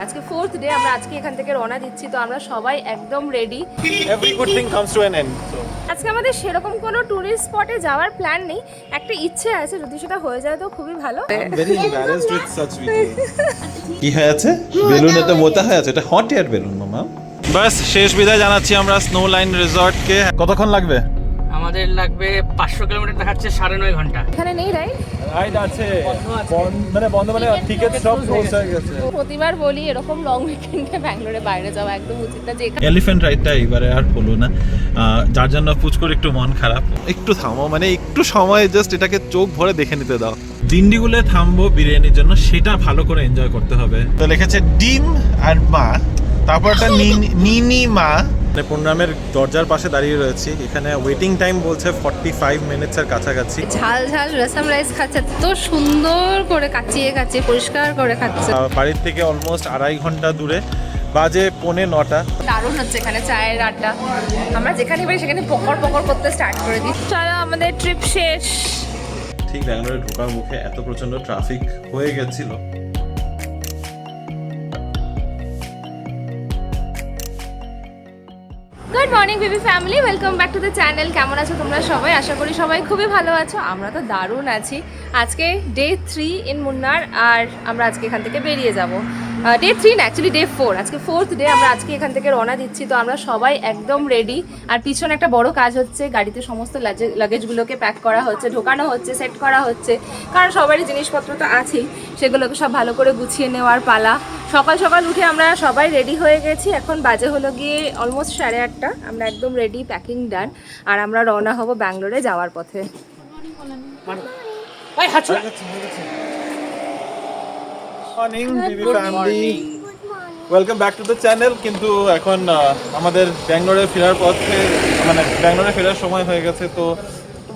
আজকে fourth day আমরা আজকে এখান থেকে রওনা দিচ্ছি, তো আমরা সবাই একদম ready. Every good thing comes to an end. আজকে আমাদের সেরকম কোনো টুরিস্ট স্পটে যাওয়ার প্ল্যান নেই, একটা ইচ্ছে আছে, যদি সেটা হয়ে যায় তো খুবই ভালো। I'm very embarrassed with such videos. কি হয়েছে? বেলুন এত মোটা হয়ে আছে, এটা হট এয়ার বেলুন মামা। বাস শেষ বিদায় জানাচ্ছি আমরা স্নো লাইন রিসর্টকে। কতক্ষণ লাগবে? আমাদের লাগবে 500 কিলোমিটার, দেখাচ্ছে 9.5 ঘন্টা। এখানে নেই রাইট? রাইড আছে, বন্ধ মানে টিকেট সব ক্লোজ হয়ে গেছে। প্রতিবার বলি এরকম লং উইকেন্ডে ব্যাঙ্গালোরে বাইরে যাওয়া একদম উচিত না। যে এলিফ্যান্ট রাইডটা এবারে আর হলো না, যার জন্য পুচকুর একটু মন খারাপ। একটু থামো, মানে একটু সময় জাস্ট এটাকে চোখ ভরে দেখে নিতে দাও। দিন্ডিগুলে থামবো বিরিয়ানির জন্য, সেটা ভালো করে এনজয় করতে হবে। তো লিখেছে ডিম আর মা, তারপরটা নিনি মা। পূর্ণামের দরজার পাশে দাঁড়িয়ে রয়েছি, এখানে ওয়েটিং টাইম বলছে 45 মিনিটসের কাছাকাছি। ঝাল ঝাল রসম রাইস খাচ্ছে, তো সুন্দর করে কাচিয়ে কাচিয়ে পরিষ্কার করে খাচ্ছে। বাড়ির থেকে অলমোস্ট 2.5 ঘন্টা দূরে, বাজে 8:45। দারুণ হচ্ছে এখানে চায়ের আড্ডা। আমরা যেখানে পারি সেখানে পকড় পকড় করতে স্টার্ট করে দিই। চলো আমাদের ট্রিপ শেষ। ঠিক ব্যাঙ্গালোরে ঢোকার মুখে এত প্রচন্ড ট্রাফিক হয়ে গেছিল। Good morning baby family, welcome back to the channel. কেমন আছো তোমরা সবাই? আশা করি সবাই খুবই ভালো আছো। আমরা তো দারুণ আছি। আজকে ডে 3 ইন মুন্নার, আর আমরা আজকে এখান থেকে বেরিয়ে যাব। ডে 3 না, অ্যাকচুয়ালি ডে 4। আজকে ফোর্থ ডে আমরা আজকে এখান থেকে রওনা দিচ্ছি, তো আমরা সবাই একদম রেডি। আর পিছনে একটা বড় কাজ হচ্ছে, গাড়িতে সমস্ত লাগেজগুলোকে প্যাক করা হচ্ছে, ঢোকানো হচ্ছে, সেট করা হচ্ছে, কারণ সবারই জিনিসপত্র তো আছেই, সেগুলোকে সব ভালো করে গুছিয়ে নেওয়ার পালা। সকাল সকাল উঠে আমরা সবাই রেডি হয়ে গেছি। এখন বাজে হলো গিয়ে অলমোস্ট 8:30। আমরা একদম রেডি, প্যাকিং ডান, আর আমরা রওনা হব ব্যাঙ্গালোরে যাওয়ার পথে। Morning Bibi family, welcome back to the channel. কিন্তু এখন আমাদের ব্যাঙ্গালোরে ফেরার পথে, মানে ব্যাঙ্গালোরে ফেরার সময় হয়ে গেছে, তো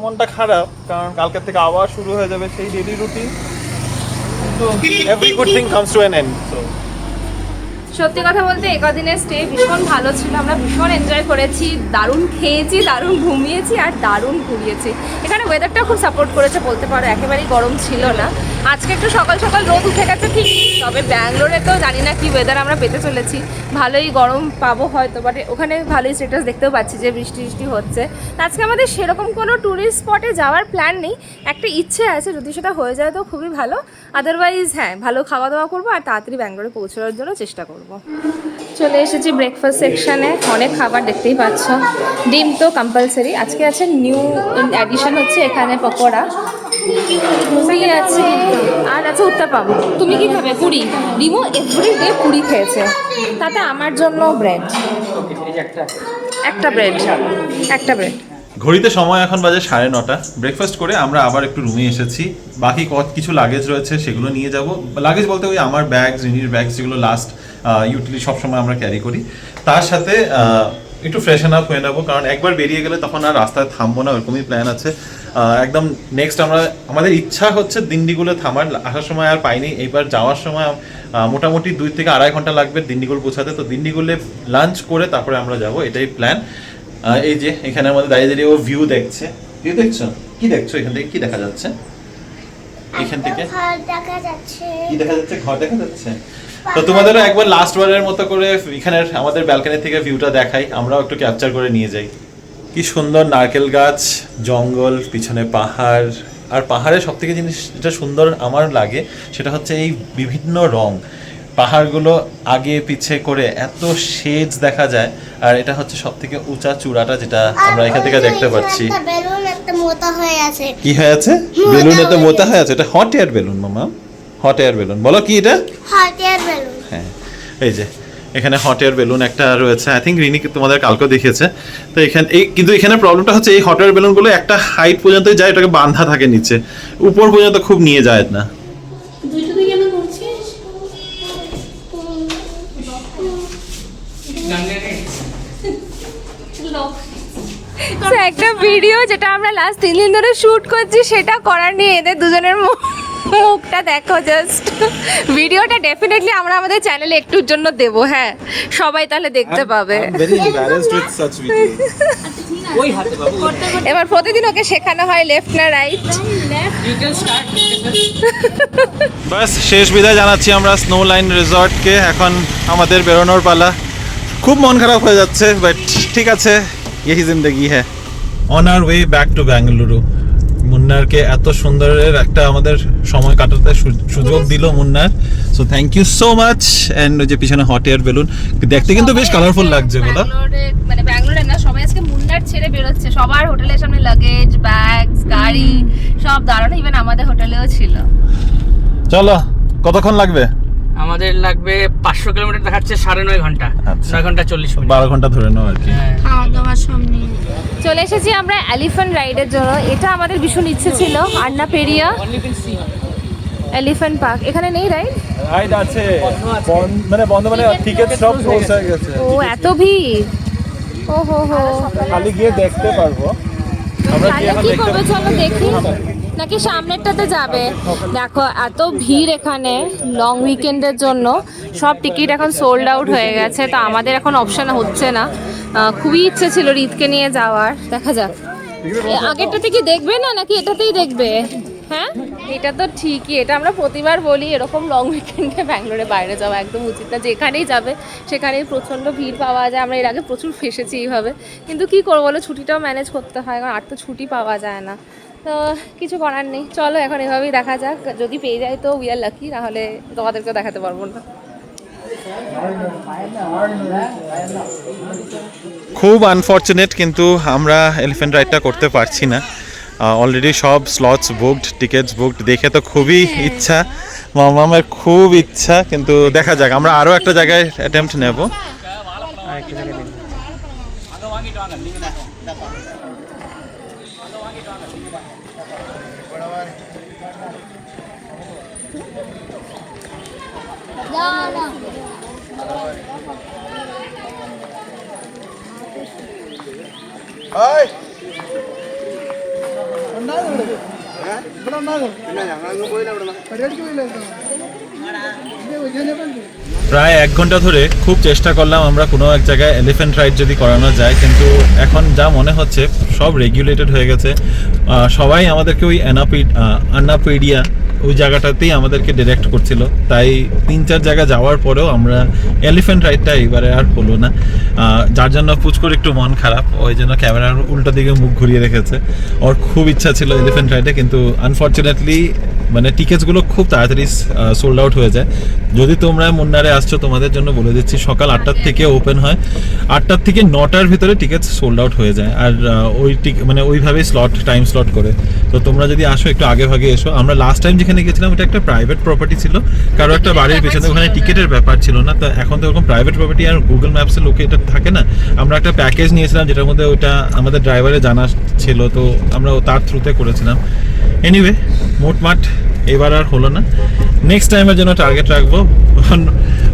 মনটা খারাপ, কারণ কালকের থেকে আবার শুরু হয়ে যাবে সেই ডেইলি রুটিন। তো every good thing comes to an end. সত্যি কথা বলতে একদিনের স্টে ভীষণ ভালো ছিল, আমরা ভীষণ এনজয় করেছি, দারুণ খেয়েছি, দারুণ ঘুমিয়েছি, আর দারুণ ঘুরিয়েছি। এখানে ওয়েদারটা খুব সাপোর্ট করেছে বলতে পারো, একেবারেই গরম ছিল না। আজকে একটু সকাল সকাল রোদ উঠে গেছে ঠিক, তবে ব্যাঙ্গালোরে তো জানি না কি ওয়েদার আমরা পেতে চলেছি। ভালোই গরম পাবো হয়তো, বাট ওখানে ভালোই স্ট্যাটাস দেখতেও পাচ্ছি যে বৃষ্টি বৃষ্টি হচ্ছে। আজকে আমাদের সেরকম কোনো ট্যুরিস্ট স্পটে যাওয়ার প্ল্যান নেই, একটা ইচ্ছে আছে, যদি সেটা হয়ে যায় তো খুবই ভালো। আদারওয়াইজ হ্যাঁ, ভালো খাওয়া দাওয়া করবো আর তাড়াতাড়ি ব্যাঙ্গালোরে পৌঁছানোর জন্য চেষ্টা করবো। চলে এসেছি ব্রেকফাস্ট সেকশানে, অনেক খাবার দেখতেই পাচ্ছ। ডিম তো কম্পালসারি। আজকে আছে নিউ অ্যাডিশন হচ্ছে এখানে পকোড়া, পুরি আছে, আর আছে উত্তাপাম। তুমি কি খাবে? পুরি। ডিমও এভরিডে পুরি খেয়েছে, তাতে আমার জন্য ব্রেড, একটা ব্রেড, একটা ব্রেড। ঘড়িতে সময় এখন বাজে 9:30। ব্রেকফাস্ট করে আমরা আবার একটু রুমে এসেছি। বাকি কিছু লাগেজ রয়েছে, সেগুলো নিয়ে যাব। লাগেজ বলতে ওই আমার ব্যাগ, রিনির ব্যাগ, যেগুলো লাস্ট ইউটিলি সবসময় আমরা ক্যারি করি। তার সাথে একটু ফ্রেশন আপ হয়ে নেবো, কারণ একবার বেরিয়ে গেলে তখন আর রাস্তায় থামবো না, ওরকমই প্ল্যান আছে। একদম নেক্সট আমাদের ইচ্ছা হচ্ছে দিন্ডিগুলো থামার। আসার সময় আর পাইনি, এইবার যাওয়ার সময় মোটামুটি 2 থেকে 2.5 ঘন্টা লাগবে দিন্ডিগুল পৌঁছাতে। তো দিন্ডিগুলে লাঞ্চ করে তারপরে আমরা যাব, এটাই প্ল্যান। এই যে এখানে আমাদের দাঁড়িয়ে দাঁড়িয়ে ও ভিউ দেখছে। ভিউ দেখছো? কি দেখছো? এখান থেকে কি দেখা যাচ্ছে? এখান থেকে ঘর দেখা যাচ্ছে। কি দেখা যাচ্ছে? ঘর দেখা যাচ্ছে। তো তোমাদেরও একবার লাস্ট বারের মতো করে এখানে আমাদের ব্যালকনি থেকে ভিউটা দেখাই, আমরাও একটু ক্যাপচার করে নিয়ে যাই। কি সুন্দর নারকেল গাছ, জঙ্গল, পিছনে পাহাড়। আর পাহাড়ের সব থেকে জিনিস যেটা সুন্দর আমার লাগে সেটা হচ্ছে এই বিভিন্ন রং। পাহাড়গুলো আগে পিছে করে এত শেডস দেখা যায়, আর এটা হচ্ছে সব থেকে উঁচা চূড়াটা, যেটা আমরা এখান থেকে দেখতে পাচ্ছি। একটা বেলুন একটা মোটা হয়ে আছে। কি হয়েছে? বেলুন এত মোটা হয়ে আছে, এটা হট এয়ার বেলুন মামা। হট এয়ার বেলুন বলো কি এটা? Hot air balloon. হ্যাঁ, এই যে এখানে হট এয়ার বেলুন একটা রয়েছে, আই থিঙ্ক রিনি তোমাদের কালকেও দেখিয়েছে। তো কিন্তু এখানে প্রবলেমটা হচ্ছে এই হট এয়ার বেলুনগুলো একটা হাইট পর্যন্ত যায়, এটাকে বাঁধা থাকে নিচে, উপর পর্যন্ত খুব নিয়ে যায় না। একটা ভিডিও যেটা আমরা লাস্ট 3 দিন ধরে শুট করছি, সেটা করার নিয়ে এদের দুজনের মুখটা দেখো জাস্ট। ভিডিওটা ডেফিনেটলি আমরা আমাদের চ্যানেলে একটুর জন্য দেবো, হ্যাঁ সবাই তাহলে দেখতে পাবে। I'm very embarrassed with such videos. ওই হাতে বাবু এবার প্রতিদিন ওকে শেখানো হয় লেফট না রাইট। Detail start. বাস শেষ বিদায় জানাচ্ছি আমরা স্নো লাইন রিসর্টকে। এখন আমাদের বেরোনোর পালা। খুব মন খারাপ হয়ে যাচ্ছে, বাট ঠিক আছে, यही जिंदगी है। On our way back to Bengaluru. মুন্নারকে এত সুন্দরের একটা আমাদের সময় কাটাতে সুযোগ দিল Munnar, so thank you so much. And ওই যে পিছনে হট এয়ার বেলুন দেখতে কিন্তু বেশ কালারফুল লাগছে বলো। মানে ব্যাঙ্গালোরে না সবাই আজকে মুন্নার ছেড়ে বেরোচ্ছে, সবার হোটেলের সামনে লাগেজ ব্যাগস গাড়ি সব দাঁড়ানো, ইভেন আমাদের হোটেলেও ছিল। চলো, কতক্ষণ লাগবে? আমাদের লাগবে 500 কিলোমিটার দেখাচ্ছে 9.5 ঘন্টা। আচ্ছা। 9 ঘন্টা 40 মিনিট। 12 ঘন্টা ধরে নাও আর কি। হ্যাঁ। খাওয়া দাওয়ার সামনে চলে এসেছি আমরা এলিফ্যান্ট রাইডের জন্য। এটা আমাদের ভীষণ ইচ্ছে ছিল, আন্নাপেরিয়া এলিফ্যান্ট পার্ক। এখানে নেই রাইড? রাইড আছে, মানে বন্ধ, মানে টিকেট সব ক্লোজ হয়ে গেছে। ও এত ভিড়, ও হো হো। খালি গিয়ে দেখতে পারবো আমরা, কি তাহলে এখন কি দেখতে করবে চলো দেখি, নাকি সামনেরটাতে যাবে? দেখো এত ভিড় এখানে লং উইকেন্ডের জন্য, সব টিকিট এখন সোল্ড আউট হয়ে গেছে, তো আমাদের এখন অপশন হচ্ছে না। খুবই ইচ্ছে ছিল রিতকে নিয়ে যাওয়ার, দেখা যাক। আগেরটাতে কি দেখবে না নাকি এটাতেই দেখবে? হ্যাঁ এটা তো ঠিকই, এটা আমরা প্রতিবার বলি, এরকম লং উইকেন্ডে ব্যাঙ্গালোরে বাইরে যাওয়া একদম উচিত না। যেখানেই যাবে সেখানেই প্রচণ্ড ভিড় পাওয়া যায়, আমরা এর আগে প্রচুর ফেসেছি এইভাবে, কিন্তু কি করবো বলো, ছুটিটাও ম্যানেজ করতে হয়, কারণ আর তো ছুটি পাওয়া যায় না, তো কিছু করার নেই। চলো এখন এভাবেই দেখা যাক, যদি পেয়ে যায় তো উই আর লাকি, নাহলে তোমাদেরকেও দেখাতে পারবো না। খুব আনফর্চুনেট, কিন্তু আমরা এলিফ্যান্ট রাইডটা করতে পারছি না। অলরেডি সব স্লটস বুকড, টিকিটস বুকড। দেখে তো খুবই ইচ্ছা, মামামের খুব ইচ্ছা, কিন্তু দেখা যাক, আমরা আরও একটা জায়গায় অ্যাটেম্পট নেব। প্রায় 1 ঘন্টা ধরে খুব চেষ্টা করলাম আমরা কোনো এক জায়গায় এলিফ্যান্ট রাইড যদি করানো যায়, কিন্তু এখন যা মনে হচ্ছে সব রেগুলেটেড হয়ে গেছে। সবাই আমাদেরকে ওই আন্নাপেডিয়া ওই জায়গাটাতেই আমাদেরকে ডিরেক্ট করছিল, তাই 3-4 জায়গা যাওয়ার পরেও আমরা এলিফ্যান্ট রাইডটা এবারে আর হলো না, যার জন্য পুচকুর একটু মন খারাপ, ওই জন্য ক্যামেরার উল্টো দিকে মুখ ঘুরিয়ে রেখেছে। ওর খুব ইচ্ছা ছিল এলিফ্যান্ট রাইডে, কিন্তু আনফর্চুনেটলি মানে টিকিটসগুলো খুব তাড়াতাড়ি সোল্ড আউট হয়ে যায়। যদি তোমরা মুন্নারে আসছো, তোমাদের জন্য বলে দিচ্ছি, সকাল 8টার থেকে ওপেন হয়, 8টার থেকে 9টার ভিতরে টিকিটস সোল্ড আউট হয়ে যায়, আর ওই মানে ওইভাবেই টাইম স্লট করে। তো তোমরা যদি আসো একটু আগে ভাগে এসো। আমরা লাস্ট টাইম যেখানে গেছিলাম ওটা একটা প্রাইভেট প্রপার্টি ছিল, কারো একটা বাড়ির পেছনে, ওখানে টিকিটের ব্যাপার ছিল না। তো এখন তো ওরকম প্রাইভেট প্রপার্টি আর গুগল ম্যাপসে লোকেটেড থাকে না। আমরা একটা প্যাকেজ নিয়েছিলাম যেটার মধ্যে ওটা আমাদের ড্রাইভারে জানা ছিল, তো আমরা তার থ্রুতে করেছিলাম। এনিওয়ে মোটমাট এবার আর হলো না, নেক্সট টাইমের জন্য টার্গেট রাখবো।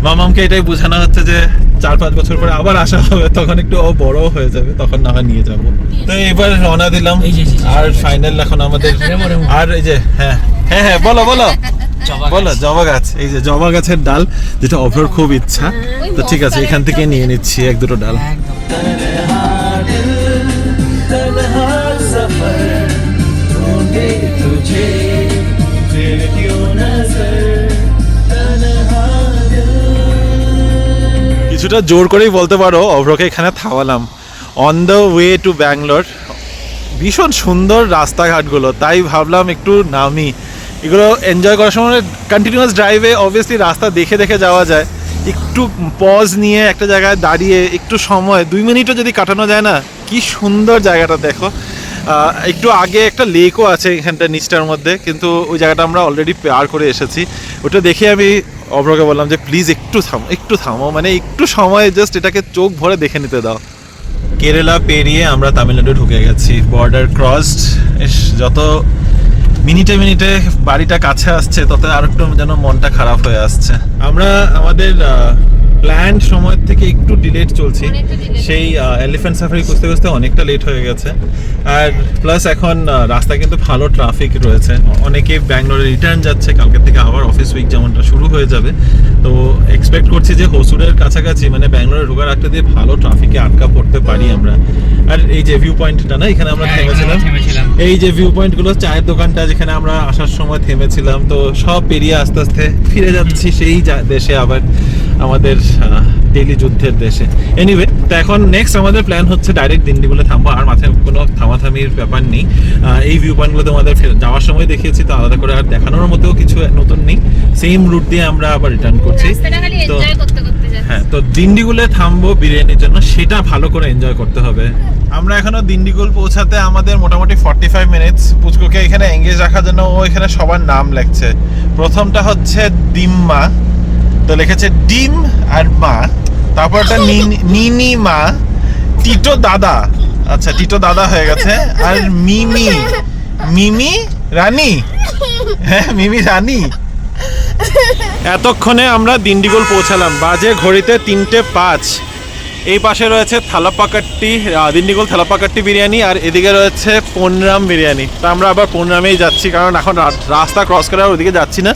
মামামকে এটাই বোঝানো হচ্ছে যে 4-5 বছর পরে আবার আসা হবে, তখন একটু বড় হয়ে যাবে, তখন না হয় নিয়ে যাবো। তো এবার রওনা দিলাম, আর ফাইনাল এখন আমাদের, আর এই যে হ্যাঁ হ্যাঁ হ্যাঁ বলো বলো বলো, জবা গাছ, এই যে জবা গাছের ডাল, যেটা অভ্রর খুব ইচ্ছা। তো ঠিক আছে, এখান থেকে নিয়ে নিচ্ছি 1-2 ডাল। কিছুটা জোর করেই বলতে পারো অভ্রকে এখানে থামালাম। On the way to Bangalore, ভীষণ সুন্দর রাস্তাঘাটগুলো, তাই ভাবলাম একটু নামি। এগুলো এনজয় করার সময় কন্টিনিউয়াস ড্রাইভে অবভিয়াসলি রাস্তা দেখে দেখে যাওয়া যায়, একটু পজ নিয়ে একটা জায়গায় দাঁড়িয়ে একটু সময় 2 মিনিটও যদি কাটানো যায় না, কি সুন্দর জায়গাটা দেখো। একটু আগে একটা লেকও আছে এখানটা নিচটার মধ্যে, কিন্তু ওই জায়গাটা আমরা অলরেডি পার করে এসেছি। ওটা দেখে আমি অভ্রকে বললাম যে প্লিজ একটু থামো, মানে একটু সময় জাস্ট এটাকে চোখ ভরে দেখে নিতে দাও। কেরালা পেরিয়ে আমরা তামিলনাড়ু ঢুকে গেছি, বর্ডার ক্রসড। যত মিনিটে মিনিটে বাড়িটা কাছে আসছে, তত আর একটু যেন মনটা খারাপ হয়ে আসছে। আমরা আমাদের প্ল্যান সময় থেকে একটু ডিলেট চলছি। অনেকটা delayed। সেই এলিফ্যান্ট সাফারি খুঁজতে খুঁজতে অনেকটা লেট হয়ে গেছে। আর প্লাস এখন রাস্তায় কিন্তু ভালো ট্রাফিক রয়েছে, অনেকে ব্যাঙ্গালোরে রিটার্ন যাচ্ছে, কালকে থেকে আবার অফিস উইক যেমনটা শুরু হয়ে যাবে। তো এক্সপেক্ট করছি যে হসুরের কাছাকাছি মানে ব্যাঙ্গালোরে ঢোকার একটা দিয়ে ভালো ট্রাফিকে আটকা পড়তে পারি আমরা। আর এই যে ভিউ পয়েন্টটা না, এখানে আমরা থেমেছিলাম, এই যে ভিউ পয়েন্টগুলো, চায়ের দোকানটা যেখানে আমরা আসার সময় থেমেছিলাম, তো সব পেরিয়ে আস্তে আস্তে ফিরে যাচ্ছি সেই দেশে, আবার আমাদের ডেইলি যুদ্ধের দেশে। এনিওয়ে, তো এখন নেক্সট আমাদের প্ল্যান হচ্ছে ডাইরেক্ট দিন্ডিগুলে থামবো, আর মাথায় কোনো থামাথামির ব্যাপার নেই। এই ভিউ পয়েন্টগুলো তোমাদের যাওয়ার সময় দেখিয়েছি, তো আলাদা করে আর দেখানোর মতো কিছু নতুন নেই। সেম রুট দিয়ে আমরা আবার রিটার্ন করছি। রাস্তাটা খালি তো এনজয় করতে করতে যাচ্ছি। হ্যাঁ, তো দিন্ডিগুলে থামবো বিরিয়ানির জন্য, সেটা ভালো করে এনজয় করতে হবে। আমরা এখনো দিন্ডিগুল পৌঁছাতে আমাদের মোটামুটি 45 মিনিটস। পুচকুকে এখানে এঙ্গেজ রাখার জন্য ও এখানে সবার নাম লেখছে। প্রথমটা হচ্ছে ডিম্মা, তো লিখেছে ডিম আর মা, তারপরটা নিনি মা, টিটো দাদা, আচ্ছা টিটো দাদা হয়ে গেছে, আর মিমি রানী, হ্যাঁ মিমি রানী। এতক্ষণে আমরা দিন্ডিগুল পৌঁছালাম, বাজে ঘড়িতে 3:05। এই পাশে রয়েছে থালাপাকাট্টি, দিন্ডিগুল থালাপাকাট্টি বিরিয়ানি, আর এদিকে রয়েছে পনরাম বিরিয়ানি। তো আমরা আবার পনরামেই যাচ্ছি, কারণ এখন রাস্তা ক্রস করে আর ওদিকে যাচ্ছি না।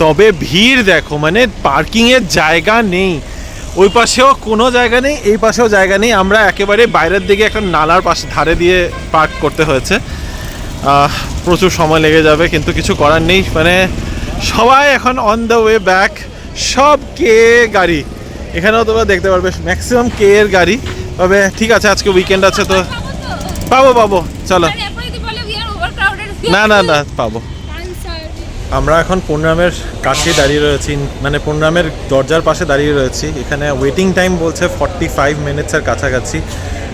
তবে ভিড় দেখো, মানে পার্কিংয়ের জায়গা নেই, ওই পাশেও কোনো জায়গা নেই, এই পাশেও জায়গা নেই। আমরা একেবারে বাইরের দিকে একটা নালার পাশে ধারে দিয়ে পার্ক করতে হয়েছে। প্রচুর সময় লেগে যাবে, কিন্তু কিছু করার নেই। মানে সবাই এখন অন দ্য ওয়ে ব্যাক, সব কে গাড়ি, এখানেও তোমরা দেখতে পারবে ম্যাক্সিমাম কে এর গাড়ি। তবে ঠিক আছে, আজকে উইকেন্ড আছে, তো পাবো চলো। না পাবো। আমরা এখন পনরামের কাছে দাঁড়িয়ে রয়েছি, মানে পনরামের দরজার পাশে দাঁড়িয়ে রয়েছি। এখানে ওয়েটিং টাইম বলছে 45 মিনিটসের কাছাকাছি।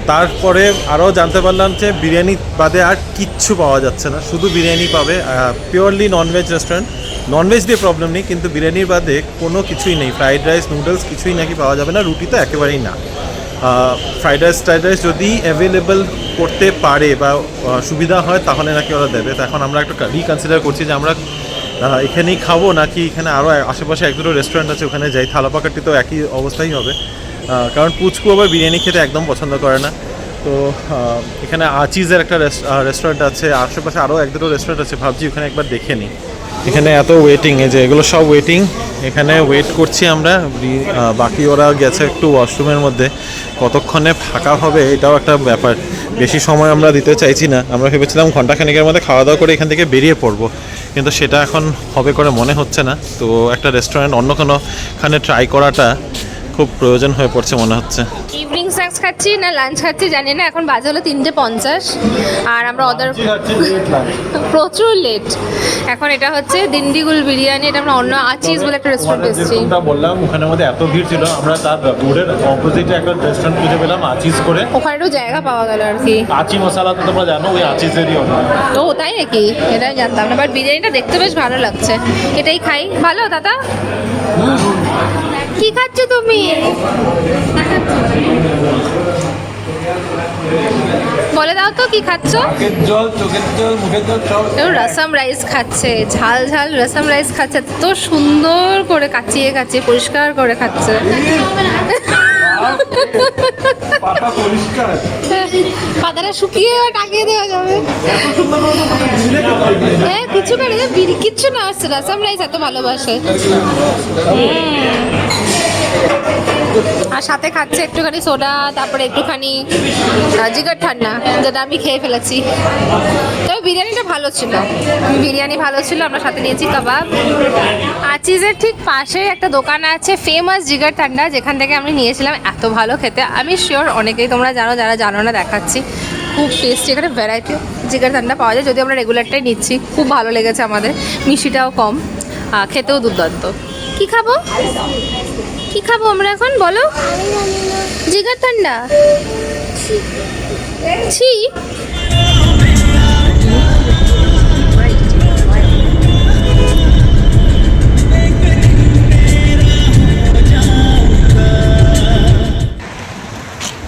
তারপরে আরও জানতে পারলাম যে বিরিয়ানি বাদে আর কিচ্ছু পাওয়া যাচ্ছে না, শুধু বিরিয়ানি পাবে। পিওরলি ননভেজ রেস্টুরেন্ট, ননভেজ দিয়ে প্রবলেম নেই, কিন্তু বিরিয়ানির বাদে কোনো কিছুই নেই। ফ্রাইড রাইস, নুডলস কিছুই নাকি পাওয়া যাবে না, রুটি তো একেবারেই না। ফ্রাইড রাইস যদি অ্যাভেলেবল করতে পারে বা সুবিধা হয় তাহলে নাকি ওরা দেবে। তো এখন আমরা একটু রিকনসিডার করছি যে আমরা এখানেই খাবো নাকি এখানে আরও আশেপাশে এক দুটো রেস্টুরেন্ট আছে ওখানে যাই। থালাপাকাটি তো একই অবস্থাই হবে, কারণ পুচকু আবার বিরিয়ানি খেতে একদম পছন্দ করে না। তো এখানে আচিজের একটা রেস্টুরেন্ট আছে, আশেপাশে আরও এক দুটো রেস্টুরেন্ট আছে, ভাবছি ওখানে একবার দেখে নিই। এখানে এত ওয়েটিং, এই যে এগুলো সব ওয়েটিং, এখানে ওয়েট করছি আমরা। বাকি ওরা গেছে একটু ওয়াশরুমের মধ্যে, কতক্ষণে ফাঁকা হবে এটাও একটা ব্যাপার। বেশি সময় আমরা দিতে চাইছি না, আমরা ভেবেছিলাম ঘন্টাখানেকের মধ্যে খাওয়া দাওয়া করে এখান থেকে বেরিয়ে পড়বো, কিন্তু সেটা এখন হবে করে মনে হচ্ছে না। তো একটা রেস্টুরেন্ট অন্য কোনোখানে ট্রাই করাটা খুব প্রয়োজন হয়ে পড়ছে মনে হচ্ছে। ইভিনিং স্ন্যাক্স খাচ্ছি না লাঞ্চ খাচ্ছি জানি না, এখন বাজে হলো 3:50 আর আমরা প্রচুর লেট। এখন এটা হচ্ছে দিন্ডিগুল বিরিয়ানি, এটা আমরা অন্য আচিজ বলে একটা রেস্টুরেন্ট এসেছি। যেটা বললাম ওখানের মধ্যে এত ভিড় ছিল, আমরা তার বোর্ডের অপোজিটে একটা রেস্টুরেন্ট খুঁজে পেলাম, আচিজ করে। ওখানে একটু জায়গা পাওয়া গেল আর কি। আচি মশলা তো তোমরা জানো, ওই আচিজেরই অর্ডার। ও তাই নাকি, এটাই জানতাম না, বাট বিরিয়ানিটা দেখতে বেশ ভালো লাগছে, এটাই খাই। ভালো দাদা, কি খাচ্ছ তুমি? বলে দাও তো কি খাচ্ছ? চোখের জল মুখের জল সব। রসম রাইস খাচ্ছে, ঝাল ঝাল রসম রাইস খাচ্ছে, তো সুন্দর করে কাচিয়ে কাচিয়ে পরিষ্কার করে খাচ্ছে। পাতা পরিষ্কার, পাতাটা শুকিয়ে টাকিয়ে দেওয়া যাবে। হ্যাঁ কিছু করে কিচ্ছু না, রসম রাইস এত ভালোবাসে। আর সাথে খাচ্ছে একটুখানি সোডা, তারপরে একটুখানি জিগার ঠান্ডা, যেটা আমি খেয়ে ফেলেছি। তবে বিরিয়ানিটা ভালো ছিল, বিরিয়ানি ভালো ছিল। আমরা সাথে নিয়েছি কাবাব। আচিজের ঠিক পাশে একটা দোকান আছে ফেমাস জিগার ঠান্ডা, যেখান থেকে আমি নিয়েছিলাম, এত ভালো খেতে। আমি শিওর অনেকেই তোমরা জানো, যারা জানো না দেখাচ্ছি, খুব টেস্টি। এখানে ভ্যারাইটি জিগার ঠান্ডা পাওয়া যায়, যদি আমরা রেগুলারটাই নিচ্ছি, খুব ভালো লেগেছে আমাদের। মিষ্টিটাও কম, খেতেও দুর্দান্ত। কি খাবো কি খাবো আমরা এখন বলো? জিগার ঠান্ডা। ছি,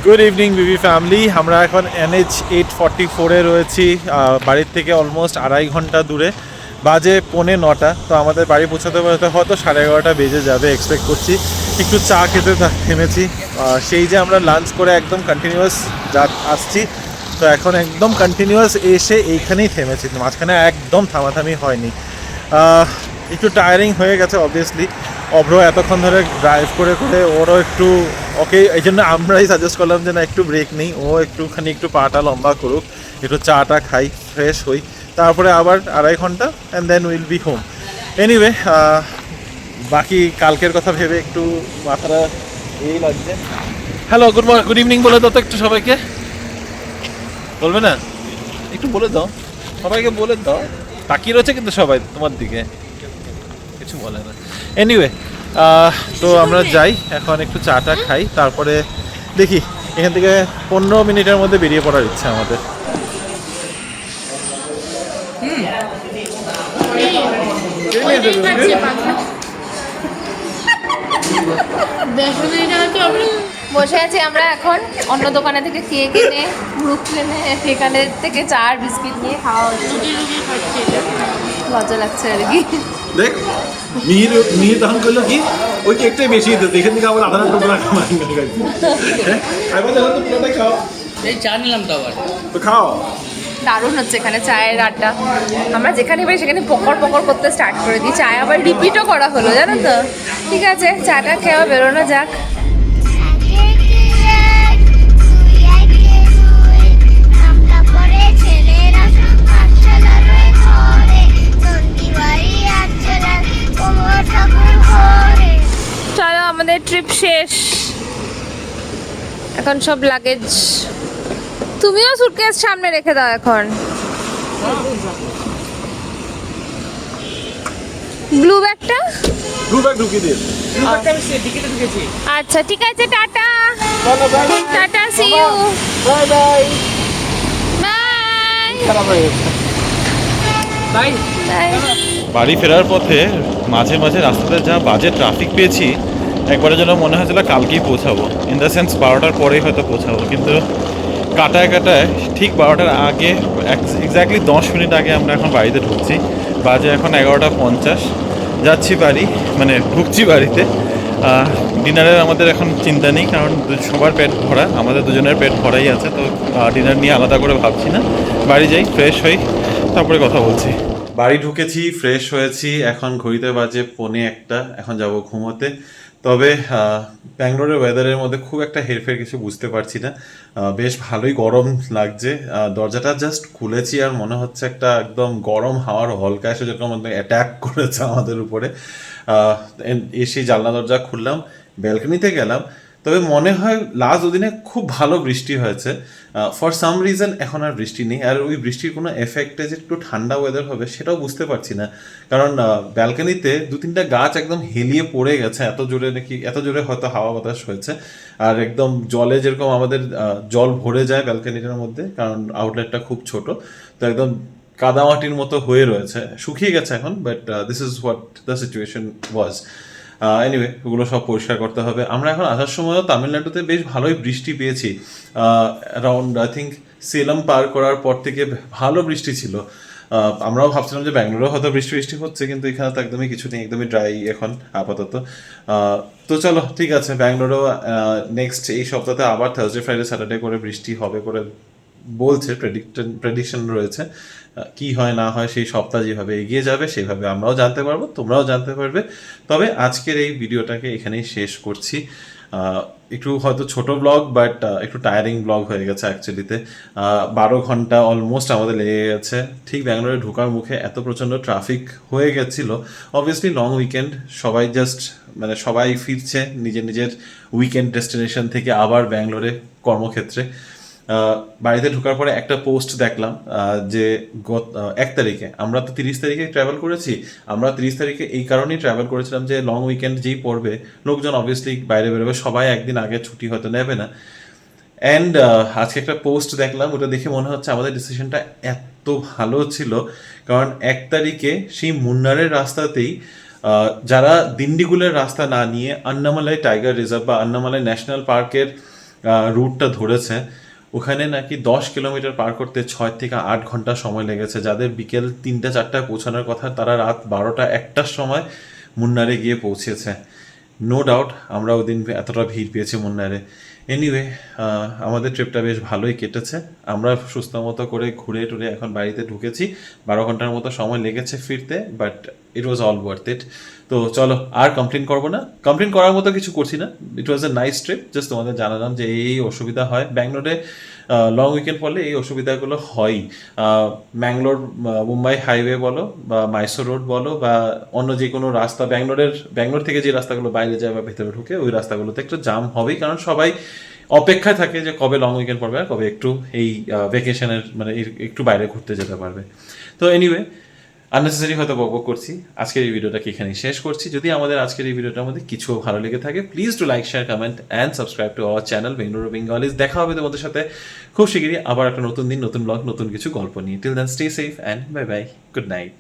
গুড ইভিনিং বিবি ফ্যামিলি। আমরা এখন NH 844-এ রয়েছি, বাড়ির থেকে অলমোস্ট 2.5 ঘন্টা দূরে। বাজে 9:45, তো আমাদের বাড়ি পৌঁছাতে পৌঁছাতে হয়তো 11:30 বেজে যাবে এক্সপেক্ট করছি। একটু চা খেতে থেমেছি, সেই যে আমরা লাঞ্চ করে একদম কন্টিনিউয়াস আসছি, তো এখন একদম কন্টিনিউয়াস এসে এইখানেই থেমেছি, মাঝখানে একদম থামাথামি হয়নি। একটু টায়ারিং হয়ে গেছে অবভিয়াসলি, অভ্র এতক্ষণ ধরে ড্রাইভ করে করে ওরও একটু ওকে, এই জন্য আমরাই সাজেস্ট করলাম যে না একটু ব্রেক নেই, ও একটুখানি একটু পাটা লম্বা করুক, একটু চাটা খাই, ফ্রেশ হই, তারপরে আবার 2.5 ঘন্টা and then will be home. Anyway, বাকি কালকের কথা ভেবে একটু মাথাটা এই লাগছে। হ্যালো, গুড ইভিনিং বলে দাও তো একটু সবাইকে, বলবে না? একটু বলে দাও, সবাইকে বলে দাও, তাকিয়ে রয়েছে কিন্তু সবাই তোমার দিকে, কিছু বলে না। এনিওয়ে, তো আমরা যাই এখন, একটু চাটা খাই, তারপরে দেখি এখান থেকে 15 মিনিটের মধ্যে বেরিয়ে পড়ার ইচ্ছা আমাদের। বসে আছি আমরা এখন, অন্য দোকানে থেকে কেক এনে, ব্রুকলিনে এখানে থেকে চা আর বিস্কিট নিয়ে খাওয়া হচ্ছে, মজা লাগছে আর কি। দেখ মিহির তখন করলো কি, ওই কেকটাই বেশি দিতে, এখান থেকে আবার আধা টুকরা খাও, এই চা নিলাম তো আবার। তো খাও। দারুণ হচ্ছে এখানে চায়ের আড্ডা, আমরা যেখানে পাই সেখানে পকড় পকড় করতে স্টার্ট করে দিই, চায় আবার রিপিটও করা হলো, জানো তো। ঠিক আছে, চাটা খেয়ে বেরোনো যাক। চলো, আমাদের ট্রিপ শেষ, এখন সব লাগেজ, তুমিও সুটকেস সামনে রেখে দাও এখন। ব্লু ব্যাগটা ঢুকিয়ে দিয়ে আচ্ছা ঠিক আছে, tata tata, see you, bye bye. Bye bye. Bye. বাড়ি ফেরার পথে মাঝে মাঝে রাস্তাতে যা বাজে ট্রাফিক পেয়েছি, একবারের জন্য মনে হয়েছিল কালকেই পৌঁছাবো, ইন দ্য সেন্স 12টার পরেই হয়তো পৌঁছাবো, কিন্তু কাটায় কাটায় ঠিক 12টার আগে, এক্স্যাক্টলি 10 মিনিট আগে আমরা এখন বাড়িতে ঢুকছি, বাজে এখন 11:50, যাচ্ছি বাড়ি, মানে ঢুকছি বাড়িতে। ডিনারের আমাদের এখন চিন্তা নেই, কারণ সবার পেট ভরা, আমাদের দুজনের পেট ভরাই আছে, তো ডিনার নিয়ে আলাদা করে ভাবছি না। বাড়ি যাই, ফ্রেশ হই, তারপরে কথা বলছি। বাড়ি ঢুকেছি, ফ্রেশ হয়েছি, এখন ঘড়িতে বাজে 1:45, এখন যাব ঘুমোতে। তবে ব্যাঙ্গালোরের ওয়েদারের মধ্যে খুব একটা হেরফের কিছু বুঝতে পারছি না, বেশ ভালোই গরম লাগছে। দরজাটা জাস্ট খুলেছি আর মনে হচ্ছে একটা একদম গরম হাওয়ার হলকা এসে যেরকম অ্যাট্যাক করেছে আমাদের উপরে। এসে জানলা দরজা খুললাম, ব্যালকনিতে গেলাম, তবে মনে হয় লাস্ট দুদিনে খুব ভালো বৃষ্টি হয়েছে। ফর সাম রিজন এখন আর বৃষ্টি নেই, আর ওই বৃষ্টির কোনো এফেক্টে যে একটু ঠান্ডা ওয়েদার হবে সেটাও বুঝতে পারছি না, কারণ ব্যালকনিতে 2-3টা গাছ একদম হেলিয়ে পড়ে গেছে, এত জোরে হয়তো হাওয়া বাতাস হয়েছে। আর একদম জলে যেরকম আমাদের জল ভরে যায় ব্যালকনিটার মধ্যে, কারণ আউটলেটটা খুব ছোট, তো একদম কাদামাটির মতো হয়ে রয়েছে, শুকিয়ে গেছে এখন, but this is what the situation was. Anyway, ওগুলো সব পরিষ্কার করতে হবে। আমরা এখন আসার সময়ও তামিলনাড়ুতে বেশ ভালোই বৃষ্টি পেয়েছি, অ্যারাউন্ড আই থিঙ্ক সেলাম পার করার পর থেকে ভালো বৃষ্টি ছিল। আমরাও ভাবছিলাম যে ব্যাঙ্গালোরেও হয়তো বৃষ্টি হচ্ছে, কিন্তু এখানে তো একদমই কিছু নেই, একদমই ড্রাই এখন আপাতত। তো চলো ঠিক আছে, ব্যাঙ্গালোরেও নেক্সট এই সপ্তাহে আবার থার্সডে ফ্রাইডে স্যাটারডে করে বৃষ্টি হবে করে বলছে, প্রেডিকশন রয়েছে। কি হয় না হয় সেই সপ্তাহ যেভাবে এগিয়ে যাবে সেভাবে আমরাও জানতে পারবো, তোমরাও জানতে পারবে। তবে আজকের এই ভিডিওটাকে এখানেই শেষ করছি। একটু হয়তো ছোট ব্লগ, বাট একটু টায়ারিং ব্লগ হয়ে গেছে অ্যাকচুয়ালিতে। 12 ঘন্টা অলমোস্ট আমাদের লেগে গেছে, ঠিক ব্যাঙ্গালোরে ঢোকার মুখে এত প্রচণ্ড ট্রাফিক হয়ে গেছিল। অবভিয়াসলি লং উইকেন্ড, সবাই সবাই ফিরছে নিজের নিজের উইকেন্ড ডেস্টিনেশন থেকে আবার ব্যাঙ্গালোরে কর্মক্ষেত্রে। বাড়িতে ঢোকার পরে একটা পোস্ট দেখলাম যে 1 তারিখে, আমরা তো 30 তারিখে ট্রাভেল করেছি, আমরা 30 তারিখে এই কারণেই ট্রাভেল করেছিলাম যে লং উইকেন্ড যেই পড়বে লোকজন অবভিয়াসলি বাইরে বেরোবে, সবাই একদিন আগে ছুটি হয়তো নেবে না। অ্যান্ড আজকে একটা পোস্ট দেখলাম, ওটা দেখে মনে হচ্ছে আমাদের ডিসিশনটা এত ভালো ছিল, কারণ 1 তারিখে সেই মুন্নারের রাস্তাতেই যারা দিন্ডিগুলের রাস্তা না নিয়ে আন্নামালাই টাইগার রিজার্ভ বা আন্নামালাই ন্যাশনাল পার্কের রুটটা ধরেছে, ওখানে নাকি 10 কিলোমিটার পার করতে 6 থেকে 8 ঘন্টা সময় লেগেছে। যাদের বিকেল 3টা-4টায় পৌঁছানোর কথা তারা রাত 12টা-1টার সময় মুন্নারে গিয়ে পৌঁছেছে। নো ডাউট আমরা ওই দিন এতটা ভিড় পেয়েছি মুন্নারে। এনিওয়ে আমাদের ট্রিপটা বেশ ভালোই কেটেছে। আমরা সুস্থ মতো করে ঘুরে টুরে এখন বাড়িতে ঢুকেছি। 12 ঘন্টার মতো সময় লেগেছে ফিরতে, but it was all worth it. তো চলো আর কমপ্লেন করবো না, কমপ্লেন করার মতো কিছু করছি না। ইট ওয়াজ এ নাইস ট্রিপ, জাস্ট তোমাদের জানালাম যে এই অসুবিধা হয় ব্যাঙ্গালোরে লং উইকেন্ড পড়লে, এই অসুবিধাগুলো হয়ই। ম্যাঙ্গালোর মুম্বাই হাইওয়ে বলো বা মাইসোর রোড বলো বা অন্য যে কোনো রাস্তা, ব্যাঙ্গালোর থেকে যে রাস্তাগুলো বাইরে যায় বা ভেতরে ঢুকে ওই রাস্তাগুলোতে একটু জাম হবেই, কারণ সবাই অপেক্ষায় থাকে যে কবে লং উইকেন্ড পড়বে আর কবে একটু এই ভ্যাকেশনের মানে একটু বাইরে ঘুরতে যেতে পারবে। তো এনিওয়ে আননেসেসারি হয়তো বকবক করছি, আজকের এই ভিডিওটাকে এখানেই শেষ করছি। যদি আমাদের আজকের এই ভিডিওটার মধ্যে কিছু ভালো লেগে থাকে, please to like, share, comment and subscribe to our channel Bengaluru Bengalis. দেখা হবে তোমাদের সাথে খুব শিগগিরই আবার একটা নতুন দিন, নতুন ব্লগ, নতুন কিছু গল্প নিয়ে। Till then stay safe and bye bye, good night.